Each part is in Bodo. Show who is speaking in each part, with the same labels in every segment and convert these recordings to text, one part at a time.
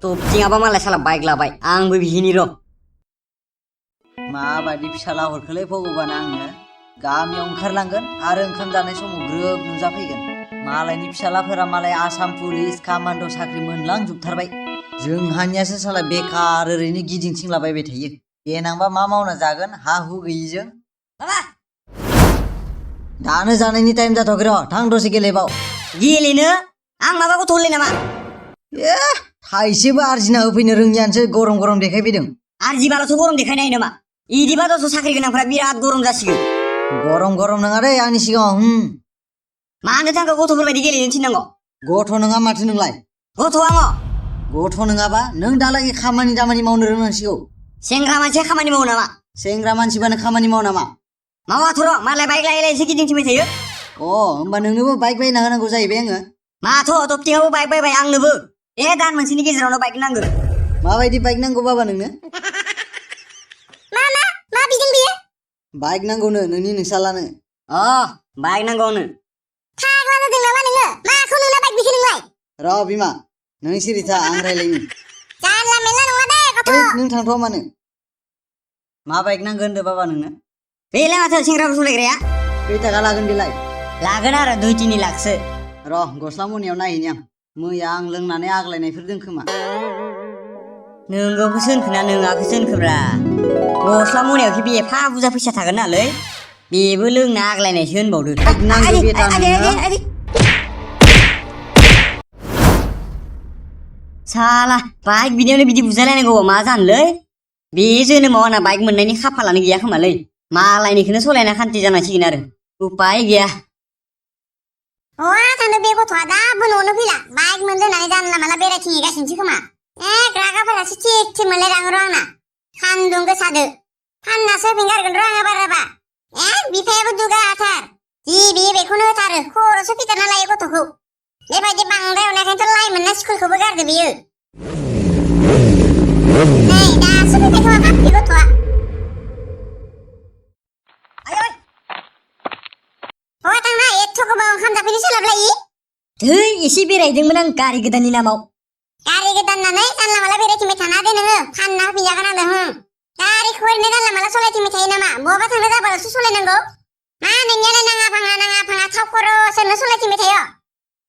Speaker 1: तबथिङाबा मालाय साला बाइक लाबाय आंबो बिहिनि र'
Speaker 2: माबायदि फिसाला हरखोलै भगबान आंनो गामियाव ओंखारलांगोन आरो ओंखाम जानाय समाव ग्रोब नुजाफैगोन मालायनि फिसालाफोरा मालाय आसाम पुलिस कामान्ड' साख्रि मोनलांजोबथारबाय जोंहानियासो साला बेकार ओरैनो गिदिंथिंलाबायबाय थायो देनांबा मा मावना जागोन हा हु गैयिजों
Speaker 1: मामा
Speaker 2: दानो जानायनि टाइम जाथ'आखै र' थां दसे गेलेबाव
Speaker 1: गेलेनो आं माबा गथ'लै नामा
Speaker 2: थाइसेबो आरजिना होफैनो रोङियानोसो गरम गरम देखायफैदों
Speaker 1: आरजिबाल'सो गरम देखायनो हायो नामा इदिबाथ' साख्रि गोनांफ्रा बिराद गरम जासिगोन
Speaker 2: गरम गरम नङा दै आंनि सिगाङाव
Speaker 1: मानो थांखो गथ'फोरबायदि गेलेनो थिननांगौ
Speaker 2: गथ' नङा माथो नोंलाय
Speaker 1: गथ' आङ
Speaker 2: गथ' नङाबा नों दालागै खामानि दामानि मावनो रोंनांसिगौ
Speaker 1: सेंग्रा मानसिया खामानि मावो नामा
Speaker 2: सेंग्रा मानसिबानो खामानि माव नामा
Speaker 1: मावाथ' र' मालाय बाइक लायै लायैसो गिदिंथिंबाय थायो
Speaker 2: होमबा नोंनोबो बाइक बायना होनांगौ जाहैबाय आङो
Speaker 1: माथ' तबथिङाबो बाइक बायबाय आंनोबो दान मोनसेनि गेजेरावनो बाइक नांगौ
Speaker 2: माबायदि बाइक नांगौ बाबा नोंनो
Speaker 1: मा बिदों बियो
Speaker 2: बाइक नांगौनो नोंनि नोंसालानो
Speaker 1: बाइक नांगौ आंनो
Speaker 3: फाग्ला जादों नामा नोङो माखौ नोंना बाइक बिखो नोंलाय
Speaker 2: र' बिमा नों सिरिथा आं रायलायनि
Speaker 3: जानला मेनला नङा दे गथ'
Speaker 2: नों थांथ'आ मानो मा बाइक नांगोन होनदो बाबा नोंनो
Speaker 1: बेलाय माथो सेंग्राफोर सलायग्राया
Speaker 2: खै थाखा लागोन बेलाय
Speaker 1: लागोन आरो 2-3 लाखसो
Speaker 2: र' गस्ला मनियाव नायहैनि आं मैया आं लोंनानै आग्लायनायफोर दों खोमा
Speaker 1: नोंगौखौसो होनखोना नोङाखौसो होनखोब्रा गस्ला मनायावखि बे एफा बुरजा फैसा थागोन नालै बेबो लोंना आग्लायनायसो होनबावदो
Speaker 2: नांगौ बेटा नोंनो
Speaker 1: साला बाइक बिनियावनो बिदि बुजायलायनांगौ मा जानोलै बे जोनोमाव आंना बाइक मोननायनि खाफालानो गैया खोमालै मालायनिखौनो सलायना खान्थि जानांसिगोन आरो उपाय गैया
Speaker 3: बहा थांदों बे गथ'आ दाबो न'आवनो फैला बाइक मोनदों होननानै जानला मानला बेरायथिंहैगासिनोसो खोमा रागाफोरासो थिग थिग मोनलायलाङो र' आंना सान्दुं गोसादो फाननासो होफिनगारगोन र' आङो बाराबा बिफायाबो दुगाथार जि बियो बेखौनो होथारो खर'सो फिथारना लायो गथ'खौ बेबायदि बांद्राय अननायखायनोथ' लाइ मोनना स्कुलखौबो गारदो बियो नै दासो फैबाय खोमा बे गथ'आ बहा थांना एथ' गोबाव ओंखाम जाफैनो सोलाबलायि
Speaker 1: धै एसे बेरायदोंमोन आं गारि गोदाननि नामाव
Speaker 3: गारि गोदान नानै जानला माला बेरायथिंबाय थाना दे नोङो फानना होफिनजागोन आंनो गारिखौ ओरैनो जानला माला सलायथिंबाय थायो नामा बहाबा थांनो जाबाल'सो सलायनांगौ मा नोंनियालाय नाङा फाङा थाव खर'सोनो सलायथिंबाय थायो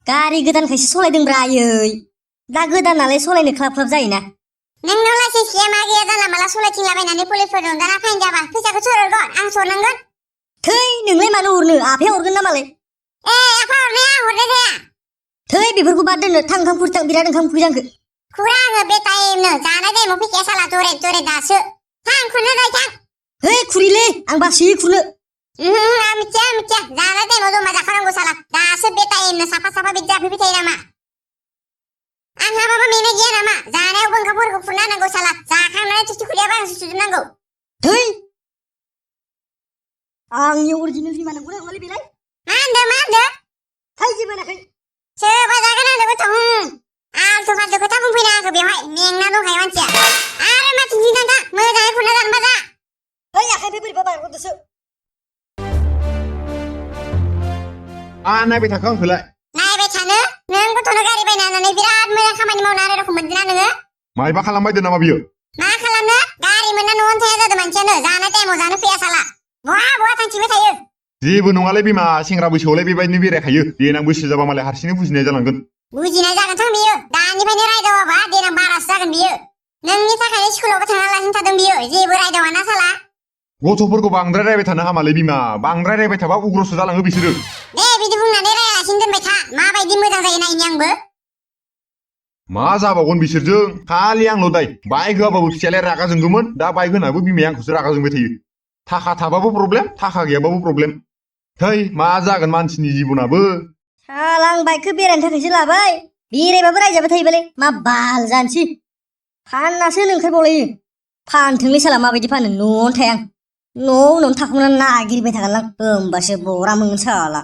Speaker 1: गारि गोदानखायसो सलायदोंब्रा आयै दा गोदानालाय सलायनो ख्लाब ख्लाब जायोना
Speaker 3: नोंनाव लाइसेन्स गैया मा गैया जानला माला सलायथिंलाबायनानै पुलिसफोरजों दाना फाइन जाबा फैसाखौ सोर हरगोन आं सरनांगोन
Speaker 1: थै नोंलाय मानो हरनो आफाया हरगोन ना मालाय
Speaker 3: आफा हरनाया हरनाय जाया
Speaker 1: थै बेफोरखौ बाद दोननो थां ओंखाम खुरथां बिराद ओंखाम खुरैजांखो
Speaker 3: खुरा आङो बे टाइमनो जानाय टाइमाव फैखाया साला जरे दासो थां खुरनो जाय थां
Speaker 1: है खुरिलै आं बासि खुरनो
Speaker 3: आं मिथिया जानाय टाइमाव जमा जाखानांगौ साला दासो बे टाइमनो साफा बिदि जाफैबाय थायो नामा आंहा माबा मेंनाय गैया नामा जानायावबो ओंखामफोरखौ खुरना होनांगौ साला जाखांनानै थुथु खुरियाबा आं सुजुनांगौ
Speaker 1: थै आंनि अरिजिनेल बिमा नंगौना नङालै बेलाय
Speaker 3: मा होनदो
Speaker 1: थाइजि मोनाखै
Speaker 3: सोरबा जागोन आंनो गथ' आलथु फालथु खोथा बुंफैनो आंखौ बेवहाय मेंना दंखायो मानसिया आरो मा थिंथिं थांथा मोजाङै खुरना जानोबा जा
Speaker 1: आखाइनिफ्राय बोरैबा बारग'दोसो
Speaker 4: नायबाय थाखो आंखौलाय
Speaker 3: नायबाय थानो नों गथ'नो गारि बायना होनानै बिराद मोजां खामानि मावनो आरो रखम मोनदोंना नोङो
Speaker 4: मायबा खालामबायदों नामा बियो
Speaker 3: मा खालामनो गारि मोनना न'आवनो थाया जादों मानसियानो जानाय टाइमाव जानो फैया साला बहा थांथिंबाय थायो
Speaker 4: जेबो नङालै बिमा सेंग्रा बैसोआवलाय बेबायदिनो बेरायखायो देनां बैसो जाबा मालाय हारसिंनो बुजिनाय जालांगोन
Speaker 3: बुजिनाय जागोन थां बियो दानिफ्रायनो रायदावाबा देनां बारासो जागोन बियो नोंनि थाखायनो स्कुलावबो थाङालासिनो थादों बियो जेबो रायदावाना साला
Speaker 4: गथ'फोरखौ बांद्राय रायबाय थानो हामालै बिमा बांद्राय रायबाय थाबा उग्रसो जालाङो बिसोरो
Speaker 3: दे बिदि बुंनानै रायालासिनो दोनबाय था माबायदि मोजां जायो नायनि आंबो
Speaker 4: मा जाबावगोन बिसोरजों खालि आंल' दाय बाइक होआबाबो फिसालाया रागा जोंगौमोन दा बाइक होनाबो बिमाया आंखौसो रागा जोंबाय थायो थाखा थाबाबो प्रब्लेम थाखा गैयाबाबो प्रब्लेम थै मा जागोन मानसिनि जिबनाबो
Speaker 1: साला आं बाइकखौ बेरायनो थाखायसो लाबाय बेरायबाबो रायजाबाय थायोबालाय मा बाल जानोसै फाननासो ओंखारबावलायो फानथोंलै साला माबायदि फानो न'आवनो थाया आं उनावनो थाखुमानानै नागिरबाय थागोनलां होमबासो बरा मोनगोन साला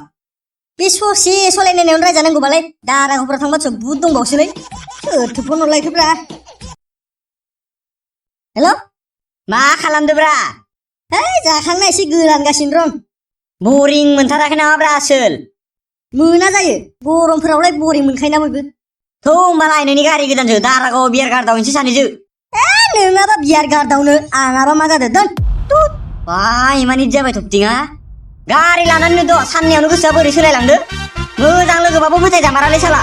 Speaker 1: बे ससे सलायनायावनो रायजानांगौबालाय दारागावफोराव थांबासो बुद दंबावसोलै सोरथो फन हरलायखोब्रा हेल' मा खालामदोब्रा जाखांना एसे गोरानगासिनो दं बरिं मोनथाराखै नामाब्रा आसोल मोना जायो गरमफोरावलाय बरिं मोनखायोना बयबो थौ होमबालाय नोंनि गारि गोदानसो दारागाव बियार गार्डआव मोनसे सानैजो नोंहाबा बियार गार्डआवनो आंहाबा मा जादों दोन तुत बाय मानि जाबाय थबथिङा गारि लानानैनो द' साननैयावनो गोसोआ बोरै सोलायलांदो मोजां लोगोबाबो फोथायजामारालै साला